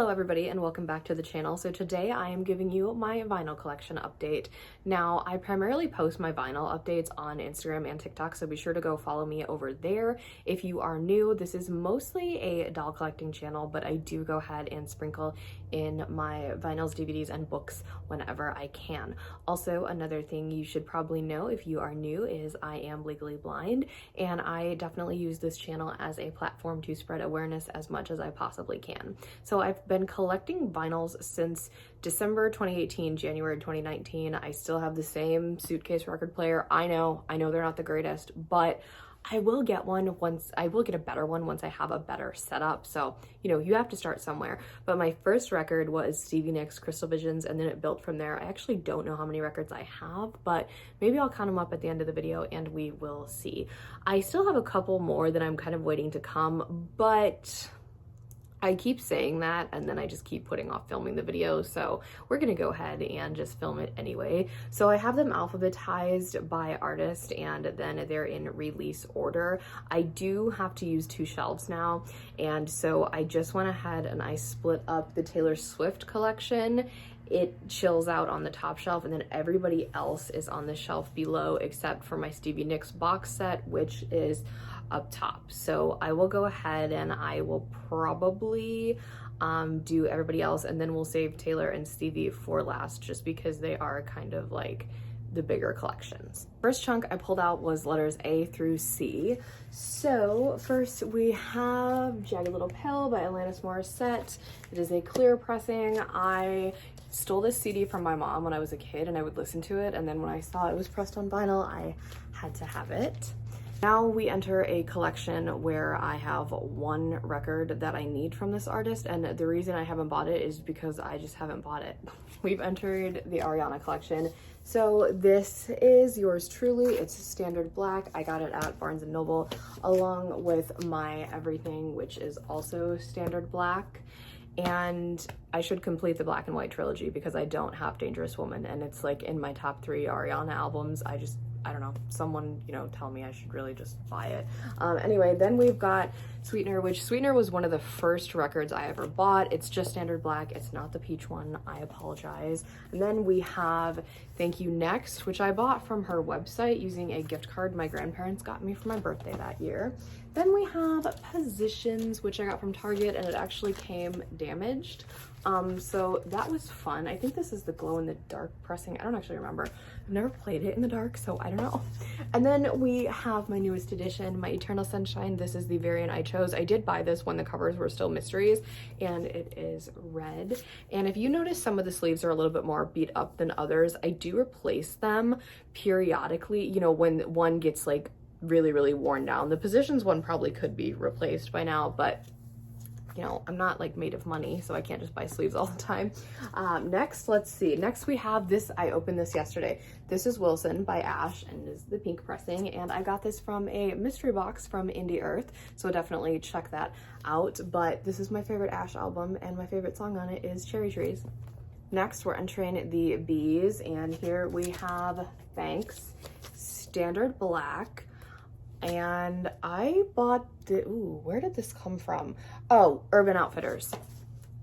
Hello everybody and welcome back to the channel. So today I am giving you my vinyl collection update. Now I primarily post my vinyl updates on Instagram and TikTok, so be sure to go follow me over there. If you are new, this is mostly a doll collecting channel, but I do go ahead and sprinkle in my vinyls, DVDs, and books whenever I can. Also, another thing you should probably know if you are new is I am legally blind, and I definitely use this channel as a platform to spread awareness as much as I possibly can. So I've been collecting vinyls since December 2018, January 2019. I still have the same suitcase record player. I know they're not the greatest, but I will get one once, I will get a better one once I have a better setup. So, you know, you have to start somewhere. But my first record was Stevie Nicks, Crystal Visions, and then it built from there. I actually don't know how many records I have, but maybe I'll count them up at the end of the video and we will see. I still have a couple more that I'm kind of waiting to come, but I keep saying that and then I just keep putting off filming the video, so we're gonna go ahead and just film it anyway. So I have them alphabetized by artist and then they're in release order. I do have to use two shelves now, and so I just went ahead and I split up the Taylor Swift collection. It chills out on the top shelf, and then everybody else is on the shelf below except for my Stevie Nicks box set, which is up top. So I will go ahead and I will probably do everybody else, and then we'll save Taylor and Stevie for last just because they are kind of like the bigger collections. First chunk I pulled out was letters A through C. So first we have Jagged Little Pill by Alanis Morissette. It is a clear pressing. I stole this CD from my mom when I was a kid and I would listen to it, and then when I saw it was pressed on vinyl, I had to have it. Now we enter a collection where I have one record that I need from this artist, and the reason I haven't bought it is because I just haven't bought it. We've entered the Ariana collection. So this is yours truly. It's standard black. I got it at Barnes & Noble along with my everything, which is also standard black. And I should complete the black and white trilogy because I don't have Dangerous Woman, and it's like in my top 3 Ariana albums. I don't know, someone, you know, tell me I should really just buy it. Anyway, then we've got Sweetener, which Sweetener was one of the first records I ever bought. It's just standard black. It's not the peach one. I apologize. And then we have Thank You Next, which I bought from her website using a gift card my grandparents got me for my birthday that year. Then we have Positions, which I got from Target, and it actually came damaged. So that was fun. I think this is the glow in the dark pressing. I don't actually remember. I've never played it in the dark, so I don't know. And then we have my newest edition, My Eternal Sunshine. This is the variant I chose. I did buy this when the covers were still mysteries, and it is red. And if you notice, some of the sleeves are a little bit more beat up than others. I do replace them periodically, you know, when one gets like really worn down. The Positions one probably could be replaced by now, but you know, I'm not like made of money, so I can't just buy sleeves all the time. Next, let's see. Next we have this. I opened this yesterday. This is Wilson by Ash, and is the pink pressing, and I got this from a mystery box from Indie Earth, so definitely check that out. But this is my favorite Ash album, and my favorite song on it is Cherry Trees. Next, we're entering the B's, and here we have Banks, standard black. And I bought the, ooh, where did this come from? Oh, Urban Outfitters.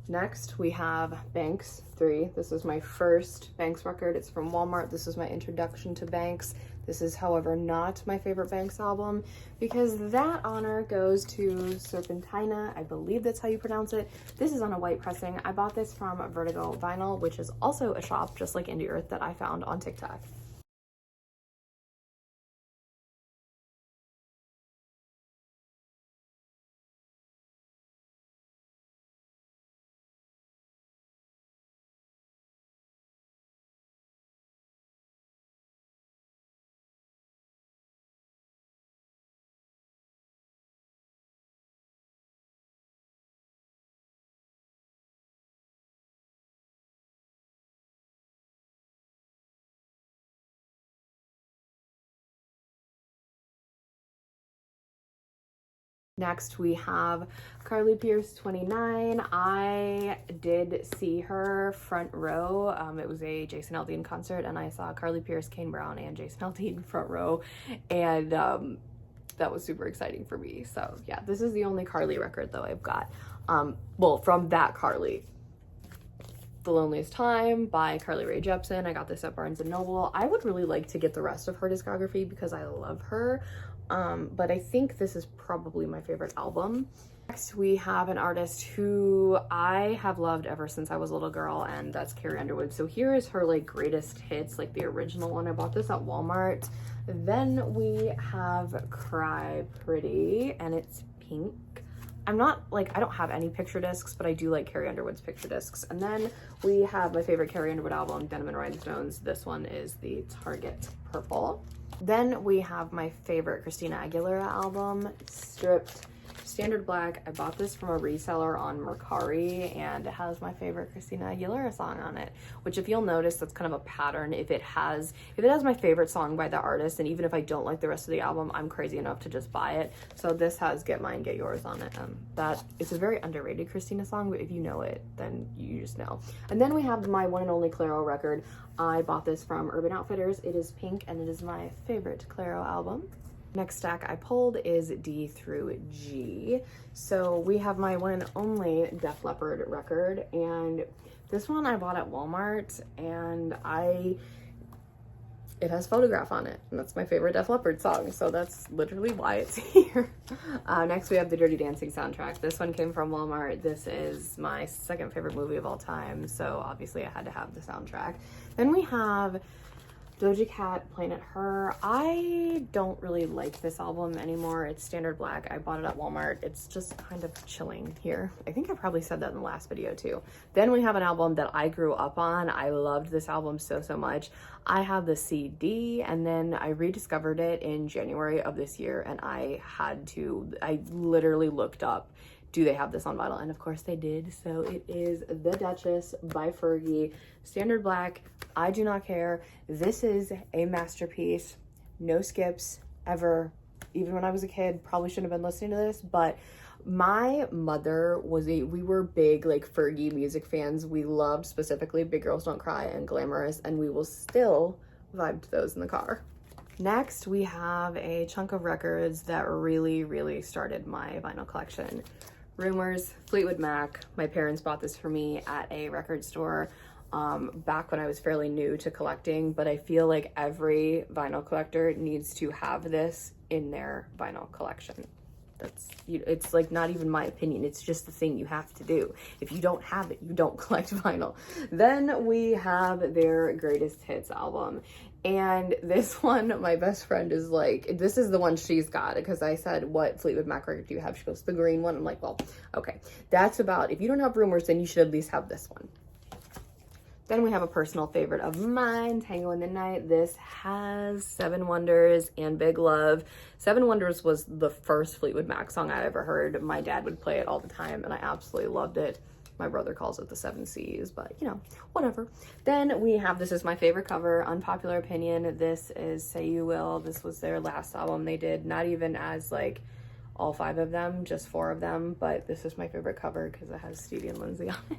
Next, we have Banks 3. This is my first Banks record. It's from Walmart. This is my introduction to Banks. This is, however, not my favorite Banks album because that honor goes to Serpentina. I believe that's how you pronounce it. This is on a white pressing. I bought this from Vertigo Vinyl, which is also a shop just like Indie Earth that I found on TikTok. Next, we have Carly Pearce 29. I did see her front row. It was a Jason Aldean concert, and I saw Carly Pearce, Kane Brown, and Jason Aldean front row, and that was super exciting for me. So yeah, this is the only Carly record though I've got. Well, from that Carly. The Loneliest Time by Carly Rae Jepsen. I got this at Barnes & Noble. I would really like to get the rest of her discography because I love her. But I think this is probably my favorite album. Next, we have an artist who I have loved ever since I was a little girl, and that's Carrie Underwood. So here is her like greatest hits, like the original one. I bought this at Walmart. Then we have Cry Pretty, and it's pink. I'm not like, I don't have any picture discs, but I do like Carrie Underwood's picture discs. And then we have my favorite Carrie Underwood album, Denim and Rhinestones. This one is the Target Purple. Then we have my favorite Christina Aguilera album, Stripped, Standard Black. I bought this from a reseller on Mercari, and it has my favorite Christina Aguilera song on it, which if you'll notice, that's kind of a pattern. If it has my favorite song by the artist, and even if I don't like the rest of the album, I'm crazy enough to just buy it. So this has Get Mine, Get Yours on it. That is a very underrated Christina song, but if you know it, then you just know. And then we have my one and only Clairo record. I bought this from Urban Outfitters. It is pink, and it is my favorite Clairo album. Next stack I pulled is D through G. So we have my one and only Def Leppard record, and this one I bought at Walmart, and it has Photograph on it, and that's my favorite Def Leppard song, so that's literally why it's here. Next we have the Dirty Dancing soundtrack. This one came from Walmart. This is my second favorite movie of all time, so obviously I had to have the soundtrack. Then we have Doja Cat, Planet Her. I don't really like this album anymore. It's Standard Black. I bought it at Walmart. It's just kind of chilling here. I think I probably said that in the last video too. Then we have an album that I grew up on. I loved this album so much. I have the CD, and then I rediscovered it in January of this year, and I literally looked up, do they have this on vinyl? And of course they did. So it is The Duchess by Fergie, Standard Black. I do not care. This is a masterpiece. No skips ever. Even when I was a kid, probably shouldn't have been listening to this, but my mother we were big like Fergie music fans. We loved specifically Big Girls Don't Cry and Glamorous, and we will still vibe to those in the car. Next, we have a chunk of records that really started my vinyl collection. Rumors, Fleetwood Mac. My parents bought this for me at a record store back when I was fairly new to collecting, but I feel like every vinyl collector needs to have this in their vinyl collection. It's like not even my opinion, it's just the thing you have to do. If you don't have it, you don't collect vinyl. Then we have their Greatest Hits album. And this one, my best friend is like, this is the one she's got, because I said, what Fleetwood Mac record do you have? She goes, the green one. I'm like, well, okay. That's about, if you don't have Rumors, then you should at least have this one. Then we have a personal favorite of mine, Tango in the Night. This has Seven Wonders and Big Love. Seven Wonders was the first Fleetwood Mac song I ever heard. My dad would play it all the time, and I absolutely loved it. My brother calls it the 7 C's, but you know, whatever. Then we have, this is my favorite cover, Unpopular Opinion. This is Say You Will. This was their last album they did, not even as like all 5 of them, just 4 of them, but this is my favorite cover because it has Stevie and Lindsay on it.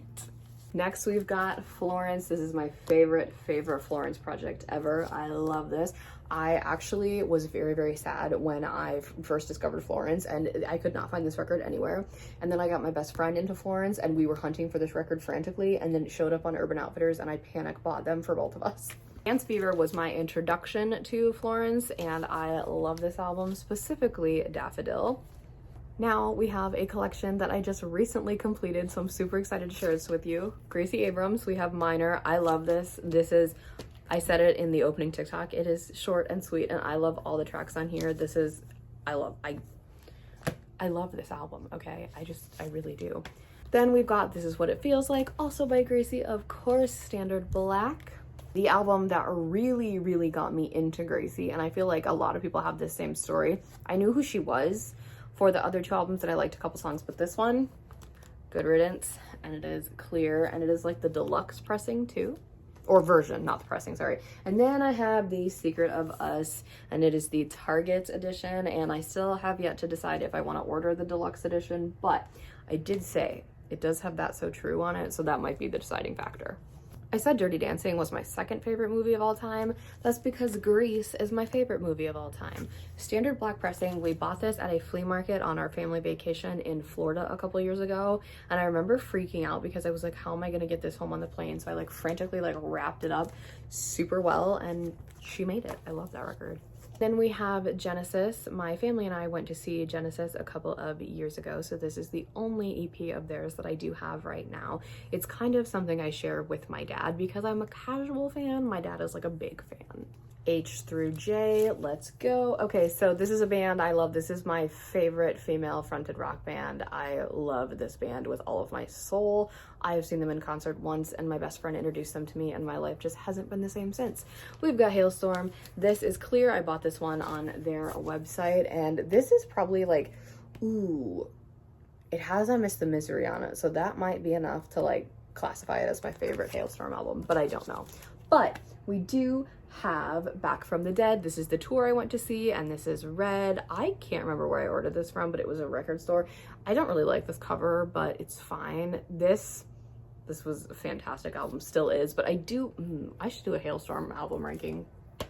Next, we've got Florence. This is my favorite Florence project ever. I love this. I actually was very sad when I first discovered Florence, and I could not find this record anywhere. And then I got my best friend into Florence, and we were hunting for this record frantically, and then it showed up on Urban Outfitters, and I panic bought them for both of us. Dance Fever was my introduction to Florence, and I love this album, specifically Daffodil. Now we have a collection that I just recently completed, so I'm super excited to share this with you. Gracie Abrams, we have Minor. I love this. This is, I said it in the opening TikTok, it is short and sweet, and I love all the tracks on here. This is, I love this album, okay? I really do. Then we've got This Is What It Feels Like, also by Gracie, of course, Standard Black. The album that really got me into Gracie, and I feel like a lot of people have this same story. I knew who she was for the other 2 albums that I liked a couple songs, but this one, Good Riddance, and it is clear, and it is like the deluxe pressing too, or version, not the pressing, sorry. And then I have The Secret of Us, and it is the Target edition, and I still have yet to decide if I want to order the deluxe edition, but I did say it does have That's So True on it, so that might be the deciding factor. I said Dirty Dancing was my second favorite movie of all time. That's because Grease is my favorite movie of all time. Standard black pressing. We bought this at a flea market on our family vacation in Florida a couple years ago, and I remember freaking out because I was like, how am I gonna get this home on the plane? So I like frantically like wrapped it up super well, and she made it. I love that record. Then we have Genesis. My family and I went to see Genesis a couple of years ago, so this is the only EP of theirs that I do have right now. It's kind of something I share with my dad because I'm a casual fan. My dad is like a big fan. H through J, let's go. Okay, so this is a band I love. This is my favorite female fronted rock band. I love this band with all of my soul. I have seen them in concert once, and my best friend introduced them to me, and my life just hasn't been the same since. We've got Hailstorm. This is Clear. I bought this one on their website, and this is probably like, ooh, it has I Miss the Misery on it, so that might be enough to like classify it as my favorite Hailstorm album, but I don't know. But we do have Back from the Dead. This is the tour I went to see, and this is Red. I can't remember where I ordered this from, but it was a record store. I don't really like this cover, but it's fine. This was a fantastic album, still is, but I should do a Hailstorm album ranking.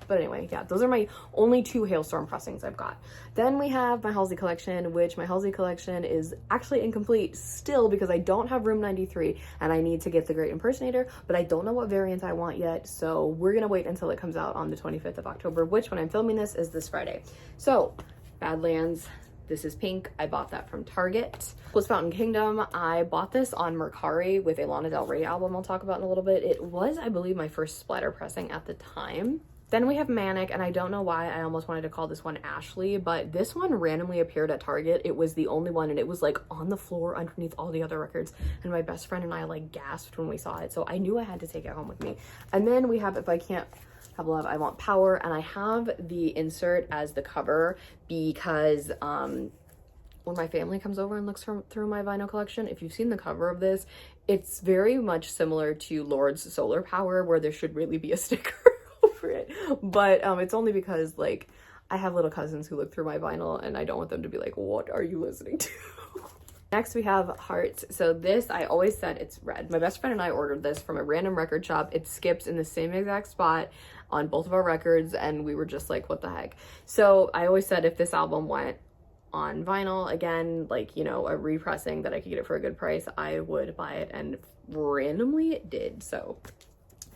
But anyway, yeah, those are my only two Hailstorm pressings I've got. Then we have my Halsey collection, which my Halsey collection is actually incomplete still because I don't have Room 93 and I need to get the Great Impersonator, but I don't know what variant I want yet, so we're gonna wait until it comes out on the 25th of October, which when I'm filming this is this Friday. So, Badlands. This is Pink. I bought that from Target. Was Fountain Kingdom. I bought this on Mercari with a Lana Del Rey album I'll talk about in a little bit. It was, I believe, my first splatter pressing at the time. Then we have Manic, and I don't know why I almost wanted to call this one Ashley, but this one randomly appeared at Target. It was the only one, and it was like on the floor underneath all the other records, and my best friend and I like gasped when we saw it, so I knew I had to take it home with me. And then we have If I Can't Have Love, I Want Power, and I have the insert as the cover because when my family comes over and looks through my vinyl collection, if you've seen the cover of this, it's very much similar to Lord's Solar Power, where there should really be a sticker over it, but it's only because like I have little cousins who look through my vinyl and I don't want them to be like, what are you listening to? Next we have Hearts. So this, I always said it's Red. My best friend and I ordered this from a random record shop. It skips in the same exact spot on both of our records, and we were just like, what the heck? So I always said if this album went on vinyl again, like, you know, a repressing that I could get it for a good price, I would buy it, and randomly it did. So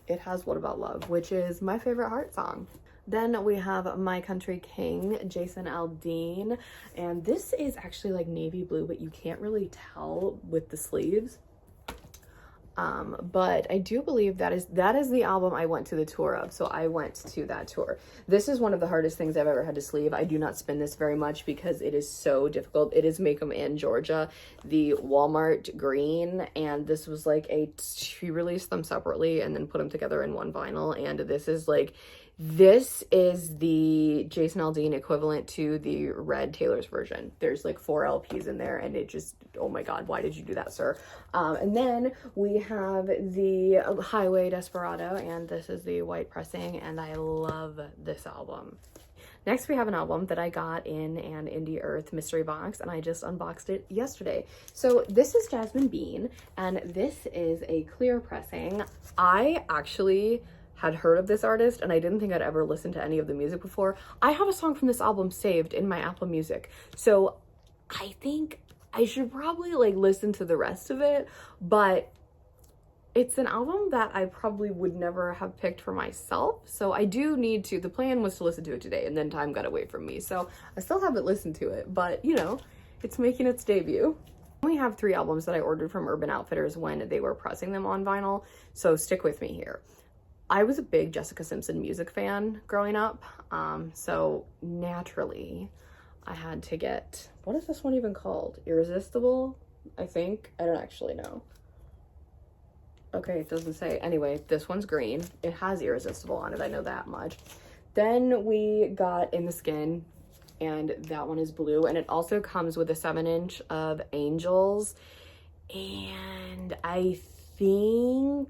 it has What About Love, which is my favorite Heart song. Then we have My Country King, Jason Aldean, and this is actually like navy blue, but you can't really tell with the sleeves. But I do believe that is the album I went to the tour of, so I went to that tour. This is one of the hardest things I've ever had to sleeve. I do not spin this very much because it is so difficult. It is Make 'em in Georgia, the Walmart green, and this was like she released them separately and then put them together in one vinyl, and this is the Jason Aldean equivalent to the Red Taylor's version. There's like 4 LPs in there, and it just, oh my god, why did you do that, sir? And then we have the Highway Desperado, and this is the white pressing, and I love this album. Next, we have an album that I got in an Indie Earth mystery box, and I just unboxed it yesterday. So this is Jasmine Bean, and this is a clear pressing. I actually had heard of this artist, and I didn't think I'd ever listened to any of the music before. I have a song from this album saved in my Apple Music, so I think I should probably like listen to the rest of it, but it's an album that I probably would never have picked for myself, so I do need to. The plan was to listen to it today, and then time got away from me, so I still haven't listened to it, but you know, it's making its debut. I only have 3 albums that I ordered from Urban Outfitters when they were pressing them on vinyl, so stick with me here. I was a big Jessica Simpson music fan growing up, so naturally I had to get, what is this one even called? Irresistible, I think? I don't actually know. Okay, it doesn't say. Anyway, this one's green. It has Irresistible on it, I know that much. Then we got In the Skin, and that one is blue, and it also comes with a 7-inch of Angels, and I think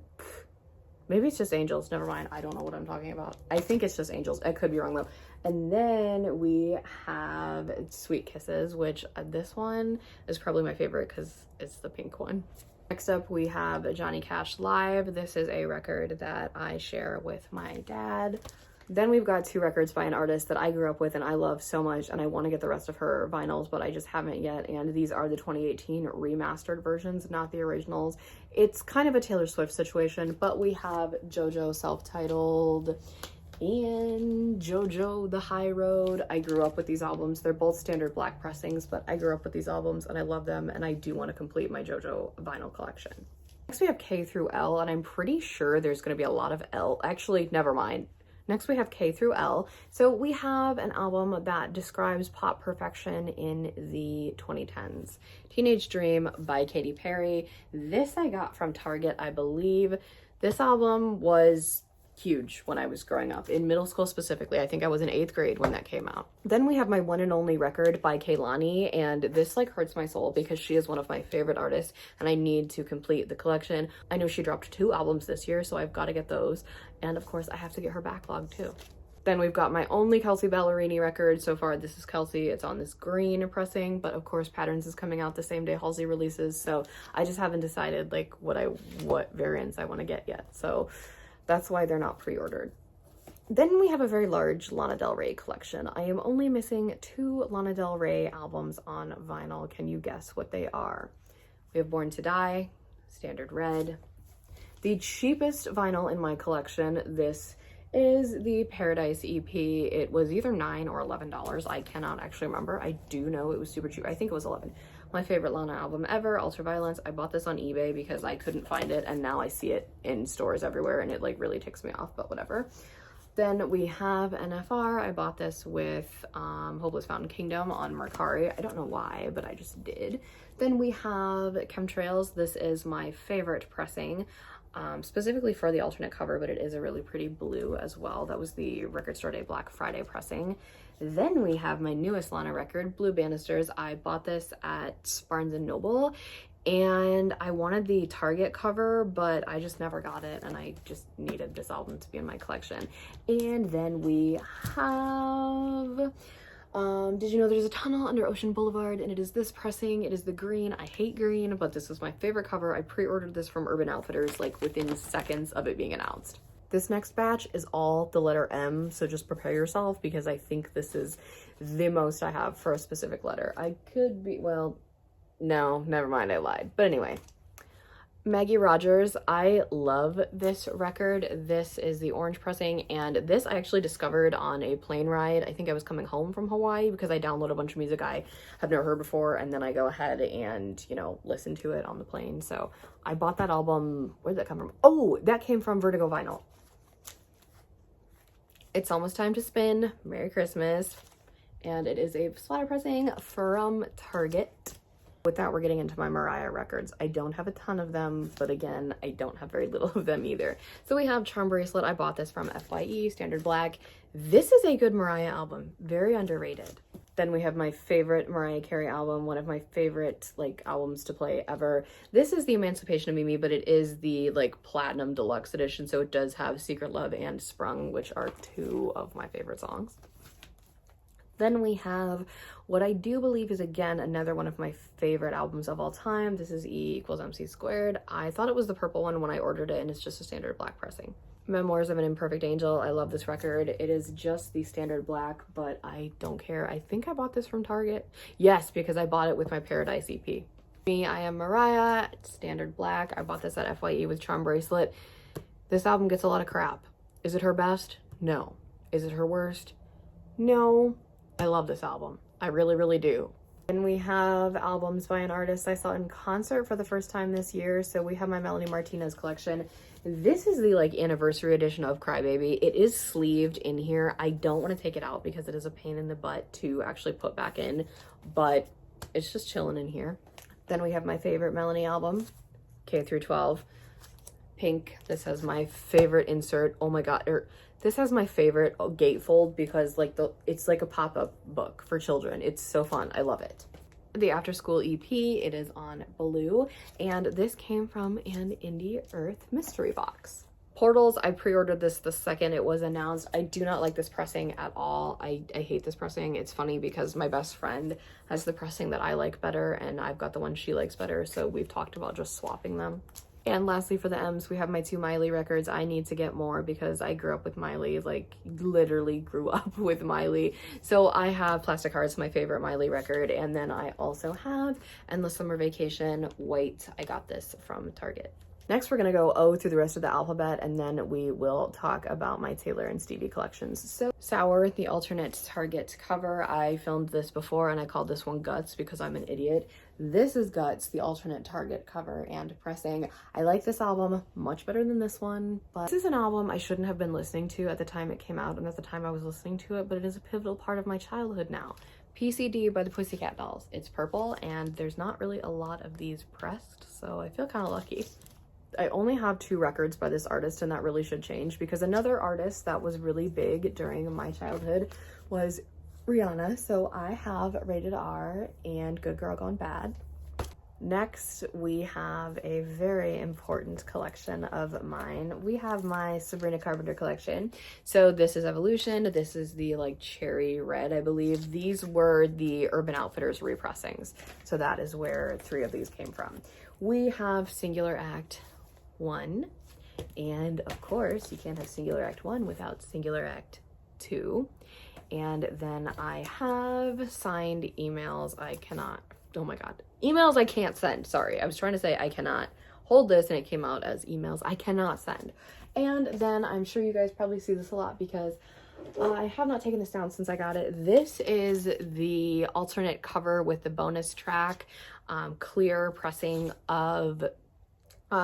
maybe it's just Angels. Never mind. I don't know what I'm talking about. I think it's just Angels. I could be wrong though. And then we have Sweet Kisses, which this one is probably my favorite because it's the pink one. Next up, we have Johnny Cash Live. This is a record that I share with my dad. Then we've got 2 records by an artist that I grew up with and I love so much, and I want to get the rest of her vinyls, but I just haven't yet. And these are the 2018 remastered versions, not the originals. It's kind of a Taylor Swift situation, but we have JoJo Self-Titled and JoJo The High Road. I grew up with these albums. They're both standard black pressings, but I grew up with these albums and I love them, and I do want to complete my JoJo vinyl collection. Next we have K through L, and I'm pretty sure there's going to be a lot of L. Actually, never mind. Next we have K through L. So we have an album that describes pop perfection in the 2010s. Teenage Dream by Katy Perry. This I got from Target, I believe. This album was huge when I was growing up, in middle school specifically. I think I was in 8th grade when that came out. Then we have My One and Only Record by Kehlani, and this like hurts my soul because she is one of my favorite artists and I need to complete the collection. I know she dropped 2 albums this year, so I've got to get those, and of course I have to get her backlog too. Then we've got my only Kelsey Ballerini record so far. This is Kelsey. It's on this green pressing, but of course Patterns is coming out the same day Halsey releases, so I just haven't decided like what variants I want to get yet, so that's why they're not pre-ordered. Then we have a very large Lana Del Rey collection. I am only missing 2 Lana Del Rey albums on vinyl. Can you guess what they are? We have Born to Die, Standard Red. The cheapest vinyl in my collection, this is the Paradise EP. It was either $9 or $11. I cannot actually remember. I do know it was super cheap. I think it was 11. My favorite Lana album ever, Ultraviolence. I bought this on eBay because I couldn't find it, and now I see it in stores everywhere and it like really ticks me off, but whatever. Then we have NFR. I bought this with Hopeless Fountain Kingdom on Mercari. I don't know why, but I just did. Then we have Chemtrails. This is my favorite pressing, specifically for the alternate cover, but it is a really pretty blue as well. That was the Record Store Day Black Friday pressing. Then we have my newest Lana record, Blue Banisters. I bought this at Barnes & Noble, and I wanted the Target cover, but I just never got it, and I just needed this album to be in my collection. And then we have did you know there's a tunnel under Ocean Boulevard, and it is this pressing. It is the green. I hate green, but this is my favorite cover. I pre-ordered this from Urban Outfitters like within seconds of it being announced. This next batch is all the letter M, so just prepare yourself because I think this is the most I have for a specific letter. I could be, well, no, never mind, I lied. But anyway, Maggie Rogers, I love this record. This is the orange pressing, and this I actually discovered on a plane ride. I think I was coming home from Hawaii because I download a bunch of music I have never heard before, and then I go ahead and, you know, listen to it on the plane. So I bought that album. Where did that come from? Oh, that came from Vertigo Vinyl. It's almost time to spin. Merry Christmas. And it is a splatter pressing from Target. With that, we're getting into my Mariah records. I don't have a ton of them, but again, I don't have very little of them either. So we have Charm Bracelet. I bought this from FYE, Standard Black. This is a good Mariah album, very underrated. Then we have my favorite Mariah Carey album, one of my favorite like albums to play ever. This is the Emancipation of Mimi, but it is the like Platinum Deluxe edition, so it does have Secret Love and Sprung, which are 2 of my favorite songs. Then we have what I do believe is, again, another one of my favorite albums of all time. This is E=MC². I thought it was the purple one when I ordered it, and it's just a standard black pressing. Memoirs of an Imperfect Angel. I love this record. It is just the standard black, but I don't care. I think I bought this from Target. Yes, because I bought it with my Paradise EP. Me, I Am Mariah, standard black. I bought this at FYE with Charm Bracelet. This album gets a lot of crap. Is it her best? No. Is it her worst? No. I love this album. I really, really do. And we have albums by an artist I saw in concert for the first time this year. So we have my Melanie Martinez collection. This is the like anniversary edition of Crybaby. It is sleeved in here. I don't want to take it out because it is a pain in the butt to actually put back in, but it's just chilling in here. Then we have my favorite Melanie album, K-12. Pink. This has my favorite insert. Oh my god. This has my favorite gatefold because like it's like a pop-up book for children. It's so fun. I love it. The After School EP, it is on blue, and this came from an Indie Earth mystery box. Portals, I pre-ordered this the second it was announced. I do not like this pressing at all. I hate this pressing. It's funny because my best friend has the pressing that I like better, and I've got the one she likes better, so we've talked about just swapping them. And lastly, for the M's, we have my 2 Miley records. I need to get more because I grew up with Miley, like literally grew up with Miley. So I have Plastic Hearts, my favorite Miley record, and then I also have Endless Summer Vacation White. I got this from Target. Next, we're gonna go through the rest of the alphabet, and then we will talk about my Taylor and Stevie collections. So Sour, the alternate Target cover. I filmed this before and I called this one Guts because I'm an idiot. This is Guts, the alternate Target cover and pressing. I like this album much better than this one, but this is an album I shouldn't have been listening to at the time it came out and at the time I was listening to it, but it is a pivotal part of my childhood now. PCD by the Pussycat Dolls. It's purple and there's not really a lot of these pressed, so I feel kind of lucky. I only have 2 records by this artist, and that really should change because another artist that was really big during my childhood was Rihanna. So I have Rated R and Good Girl Gone Bad. Next, we have a very important collection of mine. We have my Sabrina Carpenter collection. So this is Evolution. This is the like cherry red, I believe. These were the Urban Outfitters repressings. So that is where 3 of these came from. We have Singular Act 1, and of course you can't have Singular Act 1 without Singular Act 2. And then I have signed emails I cannot, oh my god, emails I can't send. Sorry, I was trying to say I cannot hold this and it came out as emails I cannot send. And then I'm sure you guys probably see this a lot because I have not taken this down since I got it. This is the alternate cover with the bonus track, clear pressing of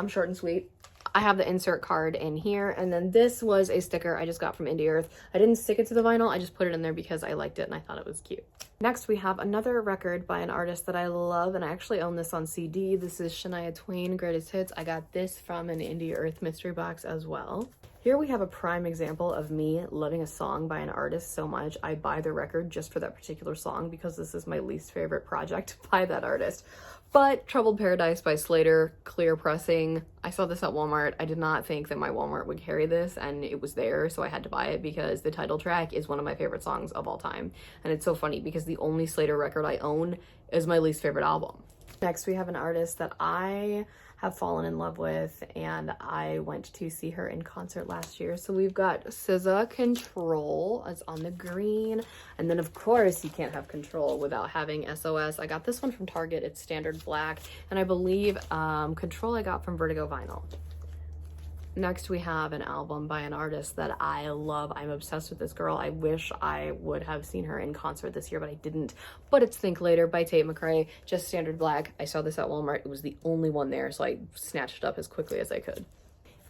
Short and Sweet. I have the insert card in here, and then this was a sticker I just got from Indie Earth. I didn't stick it to the vinyl, I just put it in there because I liked it and I thought it was cute. Next, we have another record by an artist that I love, and I actually own this on CD. This is Shania Twain, Greatest Hits. I got this from an Indie Earth mystery box as well. Here we have a prime example of me loving a song by an artist so much I buy the record just for that particular song because this is my least favorite project by that artist. But Troubled Paradise by Slater, clear pressing. I saw this at Walmart. I did not think that my Walmart would carry this, and it was there, so I had to buy it because the title track is one of my favorite songs of all time. And it's so funny because the only Slater record I own is my least favorite album. Next, we have an artist that I have fallen in love with, and I went to see her in concert last year. So we've got SZA, Control is on the green, and then of course you can't have Control without having SOS. I got this one from Target. It's standard black, and I believe Control I got from Vertigo Vinyl. Next, we have an album by an artist that I love. I'm obsessed with this girl. I wish I would have seen her in concert this year, but I didn't. But it's Think Later by Tate McRae, just standard black. I saw this at Walmart. It was the only one there, so I snatched it up as quickly as I could.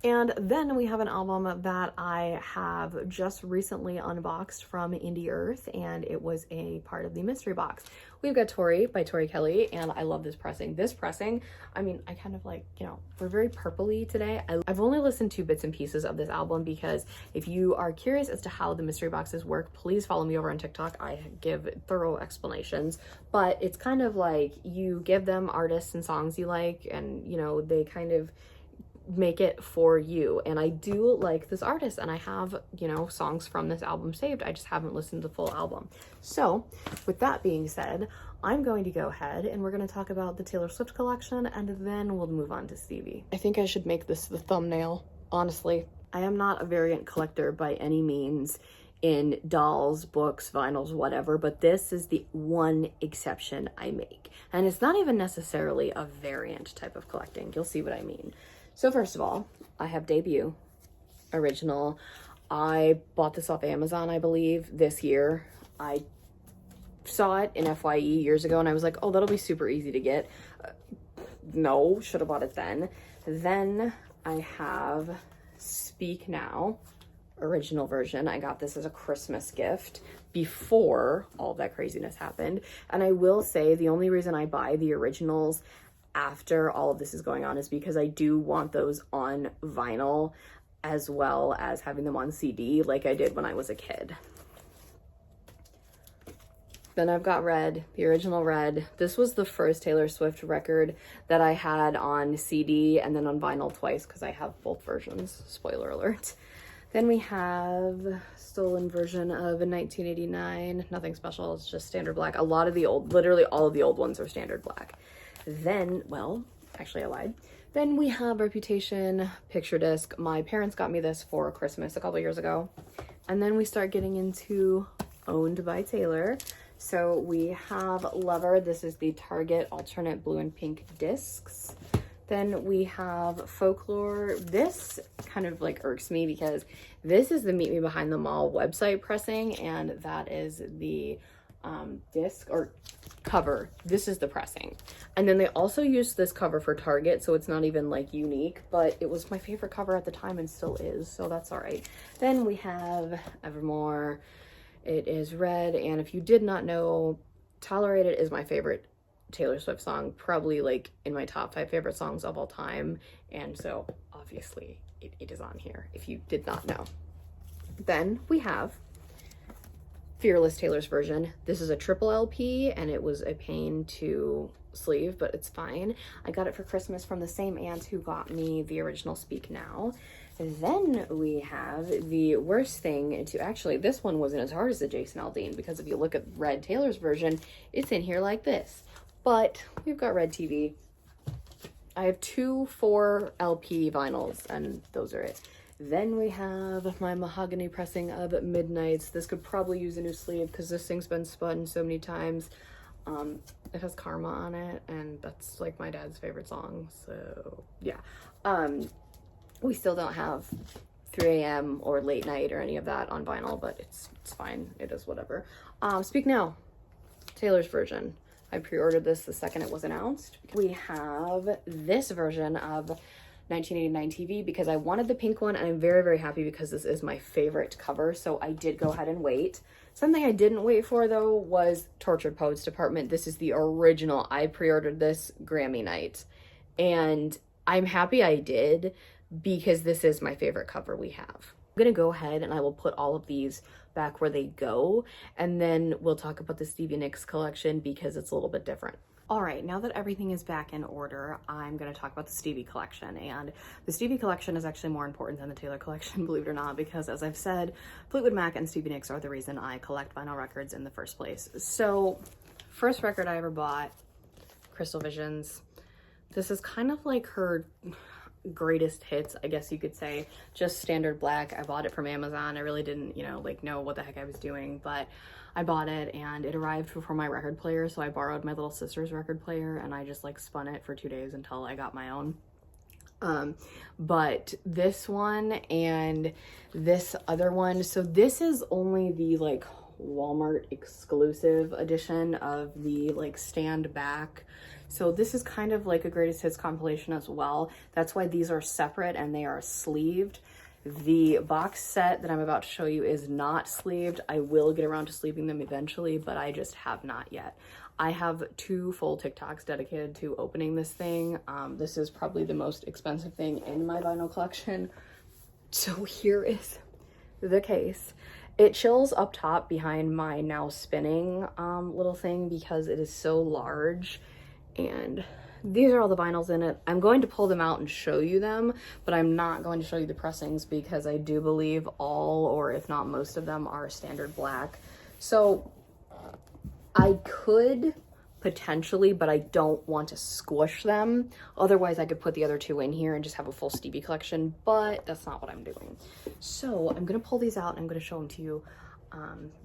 And then we have an album that I have just recently unboxed from Indie Earth, and it was a part of the mystery box. We've got Tori by Tori Kelly, and I love this pressing. This pressing, I mean, I kind of like, you know, we're very purpley today. I've only listened to bits and pieces of this album because if you are curious as to how the mystery boxes work, please follow me over on TikTok. I give thorough explanations, but it's kind of like you give them artists and songs you like, and, you know, they kind of make it for you. And I do like this artist, and I have, you know, songs from this album saved. I just haven't listened to the full album. So with that being said, I'm going to go ahead and we're going to talk about the Taylor Swift collection, and then we'll move on to Stevie. I think I should make this the thumbnail, honestly. I am not a variant collector by any means in dolls, books, vinyls, whatever, but this is the one exception I make. And it's not even necessarily a variant type of collecting. You'll see what I mean. So first of all, I have Debut, original. I bought this off Amazon, I believe, this year. I saw it in FYE years ago, and I was like, oh, that'll be super easy to get. No, should have bought it then. Then I have Speak Now, original version. I got this as a Christmas gift before all that craziness happened. And I will say the only reason I buy the originals after all of this is going on is because I do want those on vinyl as well as having them on CD like I did when I was a kid. Then I've got Red, the original Red. This was the first Taylor Swift record that I had on CD and then on vinyl twice because I have both versions, spoiler alert. Then we have stolen version of a 1989, nothing special, it's just standard black. A lot of the old, literally all of the old ones are standard black. Then, well, actually I lied. Then we have Reputation picture disc. My parents got me this for Christmas a couple years ago. And then we start getting into owned by Taylor. So we have Lover. This is the Target alternate blue and pink discs. Then we have Folklore. This kind of like irks me because this is the Meet Me Behind the Mall website pressing, and that is the disc or cover. This is the pressing. And then they also used this cover for Target, so it's not even like unique, but it was my favorite cover at the time and still is, so that's all right. Then we have Evermore. It is Red, and if you did not know, Tolerated is my favorite Taylor Swift song, probably like in my top 5 favorite songs of all time, and so obviously it is on here if you did not know. Then we have Fearless, Taylor's version. This is a triple LP and it was a pain to sleeve, but it's fine. I got it for Christmas from the same aunt who got me the original Speak Now. Then we have the worst thing to, actually this one wasn't as hard as the Jason Aldean, because if you look at Red Taylor's version, it's in here like this. But we've got Red TV. I have 2 4 LP vinyls and those are it. Then we have my mahogany pressing of Midnights. This could probably use a new sleeve because this thing's been spun so many times. It has Karma on it, and that's like my dad's favorite song, so yeah. We still don't have 3 a.m. or Late Night or any of that on vinyl, but it's fine. It is whatever. Speak Now, Taylor's version. I pre-ordered this the second it was announced. We have this version of 1989 TV because I wanted the pink one, and I'm very, very happy because this is my favorite cover, so I did go ahead and wait. Something I didn't wait for, though, was Tortured Poets Department. This is the original. I pre-ordered this Grammy night, and I'm happy I did because this is my favorite cover we have. I'm gonna go ahead and I will put all of these back where they go, and then we'll talk about the Stevie Nicks collection because it's a little bit different. All right, now that everything is back in order, I'm going to talk about the Stevie collection. And the Stevie collection is actually more important than the Taylor collection, believe it or not, because as I've said, Fleetwood Mac and Stevie Nicks are the reason I collect vinyl records in the first place. So, first record I ever bought, Crystal Visions. This is kind of like her greatest hits, I guess you could say. Just standard black. I bought it from Amazon. I really didn't, know what the heck I was doing, but I bought it and it arrived before my record player, so I borrowed my little sister's record player and I just like spun it for 2 days until I got my own. But this one and this other one, so this is only the like Walmart exclusive edition of the like stand back. So this is kind of like a greatest hits compilation as well. That's why these are separate and they are sleeved. The box set that I'm about to show you is not sleeved. I will get around to sleeving them eventually, but I just have not yet. I have 2 full TikToks dedicated to opening this thing. This is probably the most expensive thing in my vinyl collection. So here is the case. It chills up top behind my now spinning little thing because it is so large, and these are all the vinyls in it. I'm going to pull them out and show you them, but I'm not going to show you the pressings because I do believe all, or if not most of them, are standard black. So I could potentially, but I don't want to squish them. Otherwise I could put the other 2 in here and just have a full Stevie collection, but that's not what I'm doing. So I'm gonna pull these out and I'm gonna show them to you.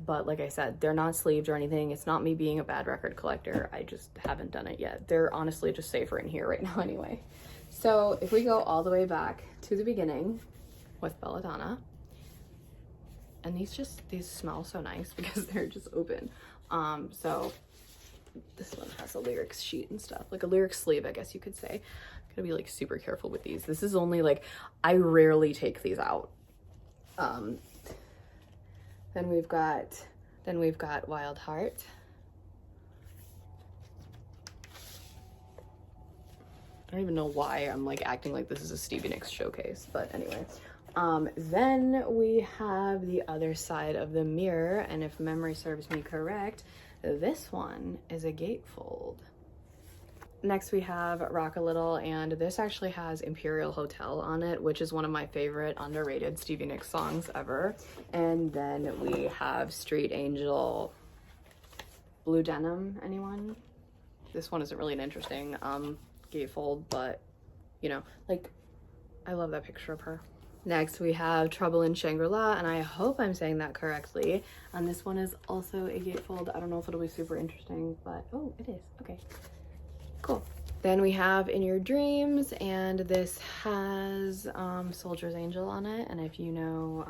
But like I said, they're not sleeved or anything. It's not me being a bad record collector. I just haven't done it yet. They're honestly just safer in here right now anyway. So if we go all the way back to the beginning with Belladonna, and these smell so nice because they're just open. So this one has a lyrics sheet and stuff, like a lyrics sleeve, I guess you could say. I'm gonna be like super careful with these. This is only like, I rarely take these out. Then we've got Wild Heart. I don't even know why I'm like acting like this is a Stevie Nicks showcase, but anyway. Then we have the other side of the mirror, and if memory serves me correct, This one is a gatefold. Next we have Rock a Little, and this actually has Imperial Hotel on it, which is one of my favorite underrated Stevie Nicks songs ever. And then we have Street Angel. Blue Denim, anyone? This one isn't really an interesting gatefold, but you know, like, I love that picture of her. Next we have Trouble in Shangri-La, and I hope I'm saying that correctly. And this one is also a gatefold. I don't know if it'll be super interesting, but oh, it is. Okay, cool. Then we have In Your Dreams, and this has Soldier's Angel on it. And if you know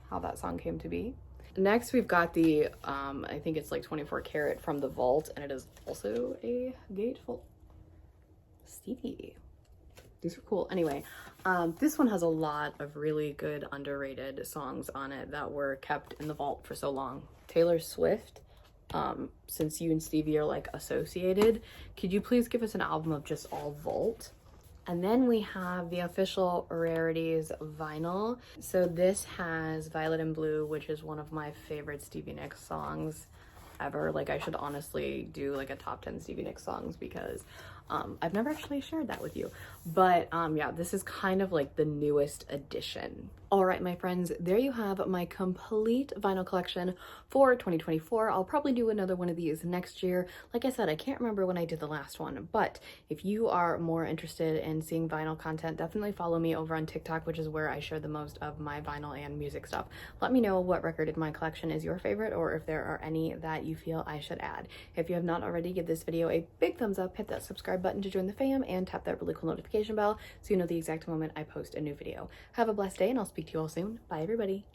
how that song came to be. Next we've got the I think it's like 24 karat from the Vault, and it is also a gatefold. Stevie, these are cool. Anyway, this one has a lot of really good underrated songs on it that were kept in the vault for so long. Taylor Swift, since you and Stevie are like associated, could you please give us an album of just all Vault? And then we have the official Rarities vinyl. So this has Violet and Blue, which is one of my favorite Stevie Nicks songs ever. Like, I should honestly do like a top 10 Stevie Nicks songs, because I've never actually shared that with you. But yeah, this is kind of like the newest edition. All right, my friends, there you have my complete vinyl collection for 2024. I'll probably do another one of these next year. Like I said, I can't remember when I did the last one, but if you are more interested in seeing vinyl content, definitely follow me over on TikTok, which is where I share the most of my vinyl and music stuff. Let me know what record in my collection is your favorite, or if there are any that you feel I should add. If you have not already, give this video a big thumbs up, hit that subscribe button to join the fam, and tap that really cool notification bell so you know the exact moment I post a new video. Have a blessed day, and I'll speak to you all soon. Bye, everybody.